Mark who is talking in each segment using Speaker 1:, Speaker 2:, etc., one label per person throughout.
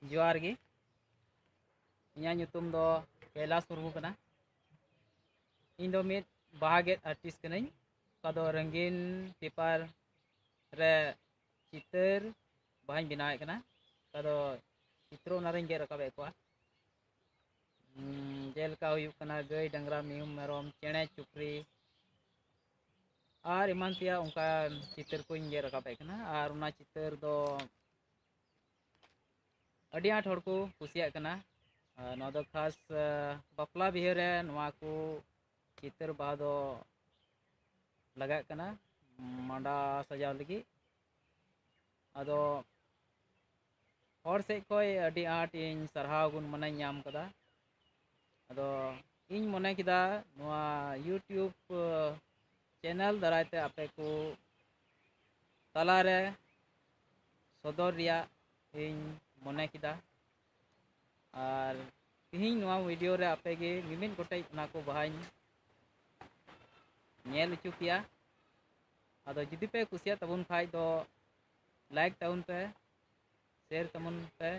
Speaker 1: जोहार गे इᱧᱟᱹᱜ ᱧᱩᱛᱩᱢ ᱫᱚ ᱠᱮᱞᱟᱥ ᱢᱩᱨᱢᱩ ᱠᱟᱱᱟ। ᱤᱧ ᱫᱚ ᱢᱤᱫ ᱵᱟᱦᱟ ᱜᱮᱫ ᱟᱨᱴᱤᱥᱴ ᱠᱟᱹᱱᱟᱹᱧ। ᱚᱠᱟ ᱫᱚ ᱨᱚᱝᱜᱤᱱ ᱯᱮᱯᱟᱨ ᱨᱮ ᱪᱤᱛᱟᱹᱨ ᱵᱟᱦᱟᱧ ᱵᱮᱱᱟᱣᱮᱫ ᱠᱟᱱᱟ। ᱚᱠᱟ ᱫᱚ ᱪᱤᱛᱨᱚ ᱚᱱᱟ ᱨᱤᱧ ᱜᱮᱫ ᱨᱟᱠᱟᱵᱮᱫ ᱠᱚᱣᱟ। ᱡᱮᱞᱮᱠᱟ ᱦᱩᱭᱩᱜ ᱠᱟᱱᱟ ᱜᱟᱹᱭ ᱰᱟᱝᱨᱟ ᱢᱤᱦᱩ ᱢᱮᱨᱚᱢ ᱪᱮᱬᱮ ᱪᱩᱯᱲᱤ ᱟᱨ ᱮᱢᱟᱱ ᱛᱮᱭᱟᱜ ᱚᱱᱠᱟᱱ ᱪᱤᱛᱟᱹᱨ ᱠᱚᱧ ᱜᱮᱫ ᱨᱟᱠᱟᱵᱮᱫ ᱠᱟᱱᱟ। ᱟᱨ ᱚᱱᱟ ᱪᱤᱛᱟᱹᱨ ᱫᱚ ᱟᱹᱰᱤ ᱟᱸᱴ ᱦᱚᱲ ᱠᱚ ᱠᱩᱥᱤᱭᱟᱜ ᱠᱟᱱᱟ। ᱱᱚᱣᱟ ᱫᱚ ᱠᱷᱟᱥ ᱵᱟᱯᱞᱟ ᱵᱤᱦᱟᱹ ᱨᱮ ᱱᱚᱣᱟ ᱠᱚ ᱪᱤᱛᱟᱹᱨ ᱵᱟᱦᱟ ᱫᱚ ᱞᱟᱜᱟᱜ ᱠᱟᱱᱟ ᱢᱟᱸᱰᱟ ᱥᱟᱡᱟᱣ ᱞᱟᱹᱜᱤᱫ। ᱟᱫᱚ ᱦᱚᱲ ᱥᱮᱫ ᱠᱷᱚᱡ ᱟᱹᱰᱤ ᱟᱸᱴ ᱤᱧ ᱥᱟᱨᱦᱟᱣ ᱜᱩᱱ ᱢᱟᱱᱟᱧ ᱧᱟᱢ ᱠᱟᱫᱟ। ᱟᱫᱚ ᱤᱧ ᱢᱚᱱᱮ ᱠᱮᱫᱟ ᱱᱚᱣᱟ ᱤᱭᱩᱴᱤᱭᱩᱵᱽ ᱪᱮᱱᱮᱞ ᱫᱟᱨᱟᱭᱛᱮ ᱟᱯᱮ ᱠᱚ ᱛᱟᱞᱟᱨᱮ ᱥᱚᱫᱚᱨ ᱨᱮᱭᱟᱜ ᱤᱧ ᱢᱚᱱᱮ ᱠᱮᱫᱟ। ᱟᱨ ᱛᱮᱦᱮᱧ ᱱᱚᱣᱟ ᱵᱷᱤᱰᱤᱭᱳ ᱨᱮ ᱟᱯᱮᱜᱮ ᱢᱤᱢᱤᱫ ᱜᱚᱴᱮᱡ ᱚᱱᱟ ᱠᱚ ᱵᱟᱦᱟᱧ ᱧᱮᱞ ᱦᱚᱪᱚ ᱯᱮᱭᱟ। ᱟᱫᱚ ᱡᱩᱫᱤ ᱯᱮ ᱠᱩᱥᱤᱭᱟᱜ ᱛᱟᱵᱚᱱ ᱠᱷᱟᱡ ᱫᱚ ᱞᱟᱭᱤᱠ ᱛᱟᱵᱚᱱ ᱯᱮ ᱥᱮᱭᱟᱨ ᱛᱟᱵᱚᱱ ᱯᱮ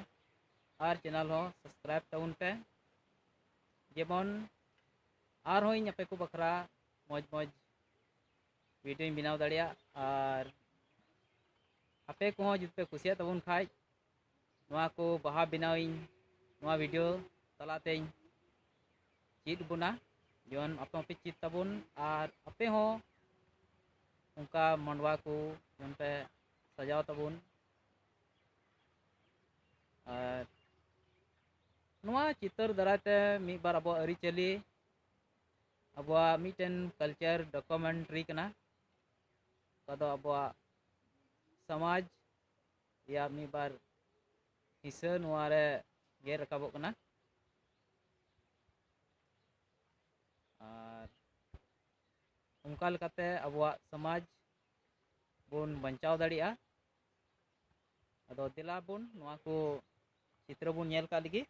Speaker 1: ᱟᱨ ᱪᱮᱱᱮᱞ ᱦᱚᱸ ᱥᱟᱵᱥᱠᱨᱟᱭᱤᱵ ᱛᱟᱵᱚᱱ ᱯᱮ। ᱡᱮᱢᱚᱱ ᱟᱨᱦᱚᱸ ᱤᱧ ᱟᱯᱮ ᱠᱚ ᱵᱟᱠᱷᱨᱟ ᱢᱚᱡᱽ ᱢᱚᱡᱽ ᱵᱷᱤᱰᱤᱭᱳᱧ ᱵᱮᱱᱟᱣ ᱫᱟᱲᱮᱭᱟᱜ। ᱟᱨ ᱟᱯᱮ ᱠᱚᱦᱚᱸ ᱡᱩᱫᱤ ᱯᱮ ᱠᱩᱥᱤᱭᱟᱜ ᱛᱟᱵᱚᱱ ᱠᱷᱟᱡ ᱱᱚᱣᱟ ᱠᱚ ᱵᱟᱦᱟ ᱵᱮᱱᱟᱣᱤᱧ ᱱᱚᱣᱟ ᱵᱷᱤᱰᱤᱭᱳ ᱛᱟᱞᱟᱛᱮᱧ ᱪᱮᱫ ᱵᱚᱱᱟ ᱡᱮᱢᱚᱱ ᱟᱯᱮ ᱦᱚᱸᱯᱮ ᱪᱮᱫ ᱛᱟᱵᱚᱱ ᱟᱨ ᱟᱯᱮ ᱦᱚᱸ ᱚᱱᱠᱟ ᱢᱟᱸᱰᱣᱟ ᱠᱚ ᱡᱮᱢᱚᱱ ᱯᱮ ᱥᱟᱡᱟᱣ ᱛᱟᱵᱚᱱ। ᱟᱨ ᱱᱚᱣᱟ ᱪᱤᱛᱟᱹᱨ ᱫᱟᱨᱟᱭᱛᱮ ᱢᱤᱫᱵᱟᱨ ᱟᱵᱚᱣᱟᱜ ᱟᱹᱨᱤᱪᱟᱹᱞᱤ ᱟᱵᱚᱣᱟᱜ ᱢᱤᱫᱴᱮᱱ ᱠᱟᱞᱪᱟᱨ ᱰᱚᱠᱩᱢᱮᱱᱴᱨᱤ ᱠᱟᱱᱟ। ᱚᱠᱟ ᱫᱚ ᱟᱵᱚᱣᱟᱜ ᱥᱚᱢᱟᱡᱽ ᱨᱮᱭᱟᱜ ᱢᱤᱫᱵᱟᱨ ᱦᱤᱸᱥᱟᱹ ᱱᱚᱣᱟ ᱨᱮ ᱜᱮᱫ ᱨᱟᱠᱟᱵᱚᱜ ᱠᱟᱱᱟ। ᱟᱨ ᱚᱱᱠᱟ ᱞᱮᱠᱟᱛᱮ ᱟᱵᱚᱣᱟᱜ ᱥᱚᱢᱟᱡᱽ ᱵᱚᱱ ᱵᱟᱧᱪᱟᱣ ᱫᱟᱲᱮᱭᱟᱜᱼᱟ। ᱟᱫᱚ ᱫᱮᱞᱟ ᱵᱚᱱ ᱱᱚᱣᱟ ᱠᱚ ᱪᱤᱛᱨᱚ ᱵᱚᱱ ᱧᱮᱞ ᱠᱟᱜ ᱞᱮᱜᱮ।